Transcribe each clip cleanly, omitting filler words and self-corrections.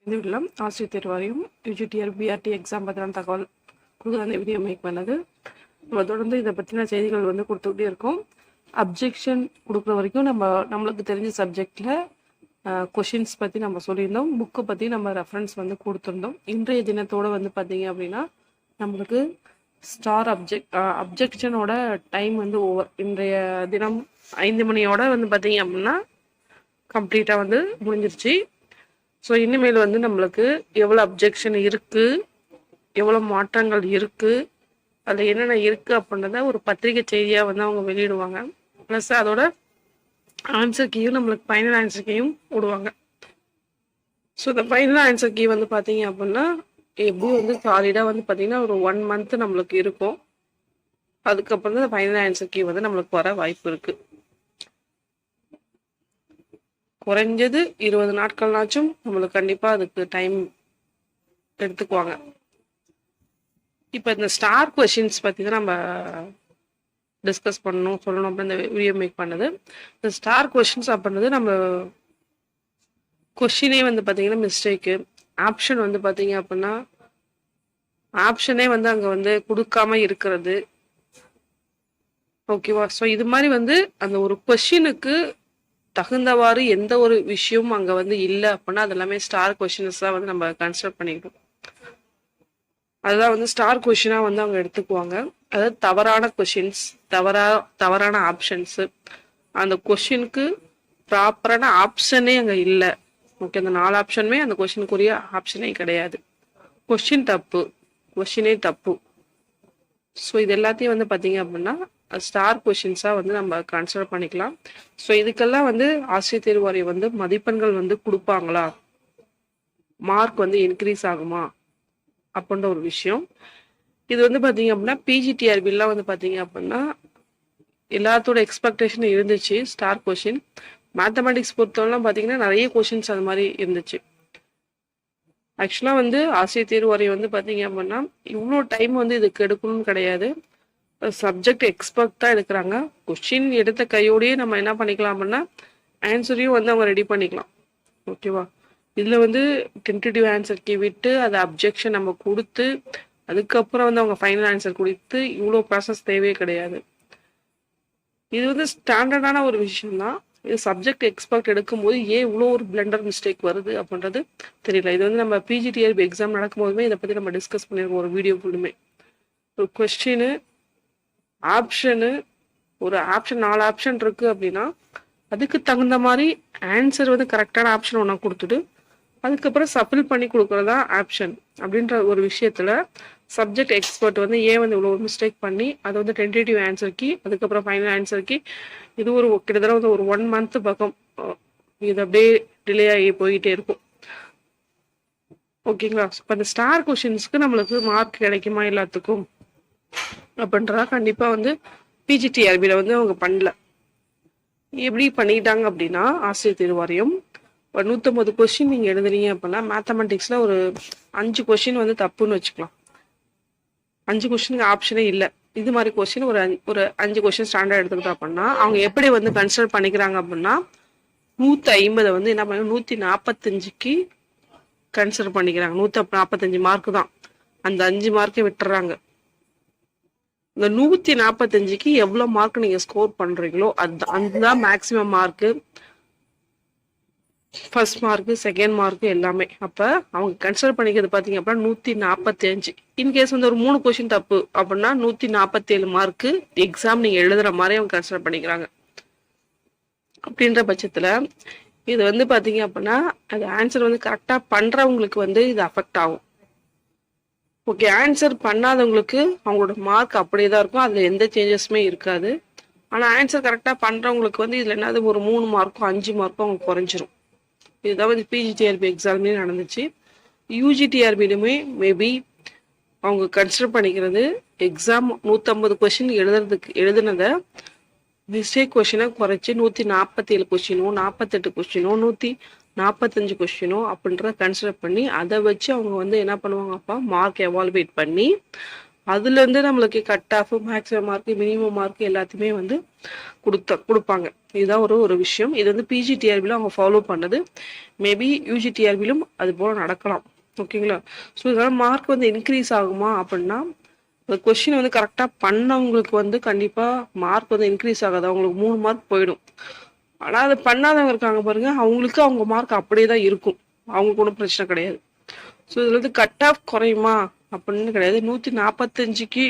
இந்த வீடியோவில் ஆசிரியர் தேர்வாரியம் யூஜிடிஆர் பிஆர்டி எக்ஸாம் பற்றின தகவல் கொடுக்குற அந்த வீடியோ மேக் பண்ணது. நம்ம தொடர்ந்து இதை பற்றின செய்திகள் கொடுத்துக்கிட்டே இருக்கோம். அப்ஜெக்ஷன் கொடுக்குற வரைக்கும் நம்மளுக்கு தெரிஞ்ச சப்ஜெக்டில் கொஷின்ஸ் பற்றி நம்ம சொல்லியிருந்தோம். புக்கை பற்றி நம்ம ரெஃபரன்ஸ் கொடுத்துருந்தோம். இன்றைய தினத்தோடு பார்த்தீங்க அப்படின்னா நம்மளுக்கு ஸ்டார் அப்ஜெக்ஷனோட டைம் ஓவர். இன்றைய தினம் 5 மணியோட பார்த்தீங்க அப்படின்னா கம்ப்ளீட்டாக முடிஞ்சிருச்சு. ஸோ இனிமேல் நம்மளுக்கு எவ்வளோ அப்ஜெக்ஷன் இருக்குது, எவ்வளோ மாற்றங்கள் இருக்குது, அதில் என்னென்ன இருக்குது அப்படின்றத ஒரு பத்திரிகை செய்தியாக அவங்க வெளியிடுவாங்க. ப்ளஸ் அதோட ஆன்சர் கீயும் நம்மளுக்கு ஃபைனல் ஆன்சர் கீயும் விடுவாங்க. ஸோ இந்த ஃபைனல் ஆன்சர் கீ பார்த்தீங்க அப்படின்னா எப்படி சாலிடாக பார்த்தீங்கன்னா ஒரு 1 மந்த் நம்மளுக்கு இருக்கும். அதுக்கப்புறம் தான் ஃபைனல் ஆன்சர் கீ நம்மளுக்கு வர வாய்ப்பு இருக்குது. குறைஞ்சது 20 நாட்கள்னாச்சும் நம்மளுக்கு கண்டிப்பாக அதுக்கு டைம் எடுத்துக்குவாங்க. இப்போ இந்த ஸ்டார் கொஷின்ஸ் பற்றி தான் நம்ம டிஸ்கஸ் சொல்லணும் அப்படின்னு இந்த வீடியோ மேக் பண்ணது. இந்த ஸ்டார் கொஷின்ஸ் அப்படின்றது நம்ம கொஷினே பார்த்தீங்கன்னா மிஸ்டேக்கு, ஆப்ஷன் பார்த்தீங்க அப்படின்னா ஆப்ஷனே அங்கே கொடுக்காம இருக்கிறது. ஓகேவா? ஸோ இது மாதிரி அந்த ஒரு கொஷினுக்கு தகுந்தவாறு எந்த ஒரு விஷயமும் அங்கே இல்லை அப்படின்னா அது எல்லாமே ஸ்டார் கொஷின்ஸ் தான் நம்ம கன்சிடர் பண்ணிக்கணும். அதுதான் ஸ்டார் கொஷினாக அவங்க எடுத்துக்குவாங்க. அதாவது தவறான கொஷின்ஸ், தவறான ஆப்ஷன்ஸு, அந்த கொஷினுக்கு ப்ராப்பரான ஆப்ஷனே அங்கே இல்லை. ஓகே, அந்த 4 ஆப்ஷனுமே அந்த கொஷினுக்குரிய ஆப்ஷனே கிடையாது. கொஷின் தப்பு, கொஷினே தப்பு. ஸோ இது எல்லாத்தையும் பார்த்தீங்க அப்படின்னா ஸ்டார் கொஷின்ஸாக நம்ம கன்சிடர் பண்ணிக்கலாம். ஸோ இதுக்கெல்லாம் ஆசிரியர் தேர்வு வாரியம் மதிப்பெண்கள் கொடுப்பாங்களா, மார்க் இன்க்ரீஸ் ஆகுமா அப்படின்ற ஒரு விஷயம். இது பார்த்தீங்க அப்படின்னா பிஜிடிஆர்பிலாம் பார்த்தீங்க அப்படின்னா எல்லாத்தோட எக்ஸ்பெக்டேஷன் இருந்துச்சு. ஸ்டார் கொஷின் மேத்தமெட்டிக்ஸ் பொறுத்தவரைலாம் பார்த்தீங்கன்னா நிறைய கொஷின்ஸ் அது மாதிரி இருந்துச்சு. ஆக்சுவலாக ஆசிரியர் தேர்வு வாரியம் பார்த்தீங்க அப்படின்னா இவ்வளோ டைம் இதுக்கு எடுக்கணும்னு கிடையாது. சப்ஜெக்ட் எக்ஸ்பர்ட் தான் எடுக்கிறாங்க. கொஸ்டின் எடுத்த கையோடையே நம்ம என்ன பண்ணிக்கலாம் அப்படின்னா ஆன்சரையும் அவங்க ரெடி பண்ணிக்கலாம். ஓகேவா? இதில் டென்டேட்டிவ் ஆன்சருக்கு விட்டு அதை அப்ஜெக்ஷன் நம்ம கொடுத்து அதுக்கப்புறம் அவங்க ஃபைனல் ஆன்சர் கொடுத்து இவ்வளோ ப்ராசஸ் தேவையே கிடையாது. இது ஸ்டாண்டர்டான ஒரு விஷயம்தான். இது சப்ஜெக்ட் எக்ஸ்பர்ட் எடுக்கும்போது ஏன் இவ்வளோ ஒரு பிளண்டர் மிஸ்டேக் வருது அப்படின்றது தெரியல. இது நம்ம பிஜிடிஆர்பி எக்ஸாம் நடக்கும்போதுமே இதை பற்றி நம்ம டிஸ்கஸ் பண்ணியிருக்கோம் ஒரு வீடியோ ஃபுல்லுமே. ஒரு கொஸ்டின் ஆப்ஷனு, ஒரு ஆப்ஷன் 4 ஆப்ஷன் இருக்கு அப்படின்னா அதுக்கு தகுந்த மாதிரி ஆன்சர் கரெக்டான ஆப்ஷன் ஒன்றா கொடுத்துட்டு அதுக்கப்புறம் சஃபில் பண்ணி கொடுக்குறதா ஆப்ஷன் அப்படின்ற ஒரு விஷயத்துல சப்ஜெக்ட் எக்ஸ்பர்ட் ஏன் இவ்வளோ மிஸ்டேக் பண்ணி அதை டென்டேட்டிவ் ஆன்சருக்கு அதுக்கப்புறம் ஃபைனல் ஆன்சருக்கு இது ஒரு கிட்டத்தட்ட ஒரு 1 மந்த் பக்கம் இது அப்படியே டிலே ஆகி போயிட்டே இருக்கும். ஓகேங்களா? இப்போ அந்த ஸ்டார் கொஷின்ஸ்க்கு நம்மளுக்கு மார்க் கிடைக்குமா எல்லாத்துக்கும் அப்படின்றதா கண்டிப்பாக பிஜிடிஆர்பியில் அவங்க பண்ணல. எப்படி பண்ணிக்கிட்டாங்க அப்படின்னா ஆசிரியர் தேர்வு வாரியம் 150 கொஸ்டின் நீங்கள் எழுதுறீங்க அப்படின்னா மேத்தமெட்டிக்ஸில் ஒரு 5 கொஸ்டின் தப்புன்னு வச்சுக்கலாம். 5 கொஸ்டினுக்கு ஆப்ஷனே இல்லை. இது மாதிரி கொஸ்டின் ஒரு 5 கொஸ்டின் ஸ்டாண்டர்ட் எடுத்துக்கிட்டோம் அப்படின்னா அவங்க எப்படி கன்சிடர் பண்ணிக்கிறாங்க அப்படின்னா 150 என்ன பண்ணாங்க 145க்கு கன்சிடர் பண்ணிக்கிறாங்க. 145 மார்க்கு தான், அந்த 5 மார்க்கை விட்டுறாங்க. இந்த 145க்கு எவ்வளோ மார்க் நீங்கள் ஸ்கோர் பண்ணுறீங்களோ அதுதான் maximum mark. First mark, second mark எல்லாமே. அப்போ அவங்க கன்சிடர் பண்ணிக்கிறது பார்த்தீங்க அப்படின்னா 145. இன்கேஸ் ஒரு 3 கொஸ்டின் தப்பு அப்படின்னா 147 மார்க்கு எக்ஸாம் நீங்கள் எழுதுகிற மாதிரி அவங்க கன்சிடர் பண்ணிக்கிறாங்க. அப்படின்ற பட்சத்தில் இது பார்த்தீங்க அப்படின்னா அது ஆன்சர் கரெக்டாக பண்ணுறவங்களுக்கு இது அஃபெக்ட் ஆகும். ஓகே, ஆன்சர் பண்ணாதவங்களுக்கு அவங்களோட மார்க் அப்படியே தான் இருக்கும், அதில் எந்த சேஞ்சஸுமே இருக்காது. ஆனால் ஆன்சர் கரெக்டாக பண்ணுறவங்களுக்கு இதில் என்னது ஒரு 3 மார்க்கும் 5 மார்க்கும் அவங்க குறைஞ்சிரும். இதுதான் பிஜிடிஆர்பி எக்ஸாம்லேயும் நடந்துச்சு. யூஜிடிஆர்பிலுமே மேபி அவங்க கன்சிடர் பண்ணிக்கிறது எக்ஸாம் 150 கொஸ்டின் எழுதுனதை மிஸ்டேக் கொஸ்டினை குறைச்சி 147 கொஸ்டினோ 48 கொஸ்டினோ 145 கொஸ்டினோ அப்படின்றத கன்சிடர் பண்ணி அதை வச்சு அவங்க என்ன பண்ணுவாங்க அப்பா மார்க் எவால்வேட் பண்ணி அதுலேருந்து நம்மளுக்கு cut off, maximum mark, minimum mark எல்லாத்தையுமே வந்து கொடுப்பாங்க. இதுதான் ஒரு விஷயம். இது வந்து பிஜிடிஆர்பியில் அவங்க ஃபாலோ பண்ணது. மேபி யூஜிடிஆர்பிலும் அது போல் நடக்கலாம். ஓகேங்களா? ஸோ இதனால் மார்க் வந்து இன்க்ரீஸ் ஆகுமா அப்படின்னா, கொஸ்டின் வந்து கரெக்டாக பண்ணவங்களுக்கு வந்து கண்டிப்பாக மார்க் வந்து இன்க்ரீஸ் ஆகாது. அவங்களுக்கு 3 மார்க் போயிடும். ஆனால் அதை பண்ணாதவங்க இருக்காங்க பாருங்க, அவங்களுக்கு அவங்க மார்க் அப்படியே தான் இருக்கும். அவங்களுக்கு ஒன்றும் பிரச்சனை கிடையாது. ஸோ இதில் வந்து கட் ஆஃப் குறையுமா அப்படின்னு கிடையாது. 145க்கு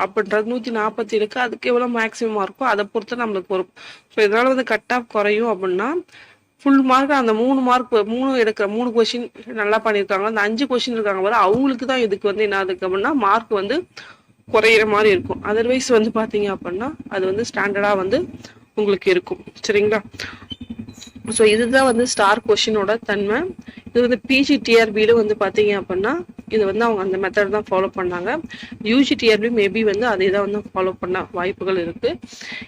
அப்படின்றது 147க்கு அதுக்கு எவ்வளோ மேக்ஸிமம் மார்க்கோ அதை பொறுத்து நம்மளுக்கு வரும். ஸோ இதனால் வந்து கட் ஆஃப் குறையும் அப்படின்னா, ஃபுல் மார்க் அந்த 3 மார்க் 3 எடுக்கிற 3 கொஸ்டின் நல்லா பண்ணியிருக்காங்க, அந்த 5 கொஸ்டின் இருக்காங்க பாரு, அவங்களுக்கு தான் இதுக்கு வந்து என்ன ஆகுது அப்படின்னா மார்க் வந்து குறையிற மாதிரி இருக்கும். அதர்வைஸ் வந்து பார்த்தீங்க அப்படின்னா அது வந்து ஸ்டாண்டர்டாக வந்து உங்களுக்கு இருக்கும். சரிங்களா? ஸோ இதுதான் வந்து ஸ்டார் கொஸ்டினோட தன்மை. இது வந்து பிஜிடிஆர்பியில வந்து பார்த்தீங்க அப்படின்னா இது வந்து அவங்க அந்த மெத்தட் தான் ஃபாலோ பண்ணாங்க. யூஜிடிஆர்பி மேபி வந்து அதே தான் வந்து ஃபாலோ பண்ண வாய்ப்புகள் இருக்கு.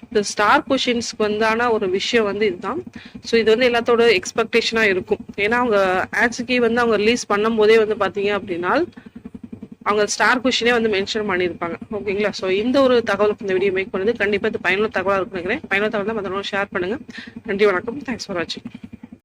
இந்த ஸ்டார் கொஸ்டின்ஸ்க்கு வந்தான ஒரு விஷயம் வந்து இதுதான். ஸோ இது வந்து எல்லாத்தோட எக்ஸ்பெக்டேஷனாக இருக்கும். ஏன்னா அவங்க ஆட்ஸுக்கே வந்து அவங்க ரிலீஸ் பண்ணும் போதே வந்து பார்த்தீங்க அப்படின்னா அவங்க ஸ்டார் கொஸ்டினே வந்து மென்ஷன் பண்ணியிருப்பாங்க. ஓகேங்களா? ஸோ இந்த ஒரு தகவல் இந்த வீடியோ மேக் பண்ணது கண்டிப்பாக இது பயனுள்ள தகவலாக இருக்குன்னு நினைக்கிறேன். பயனுள்ள தகவல் தான் மற்றவங்களும் ஷேர் பண்ணுங்க. நன்றி, வணக்கம். தேங்க்ஸ் ஃபார் வாட்சிங்.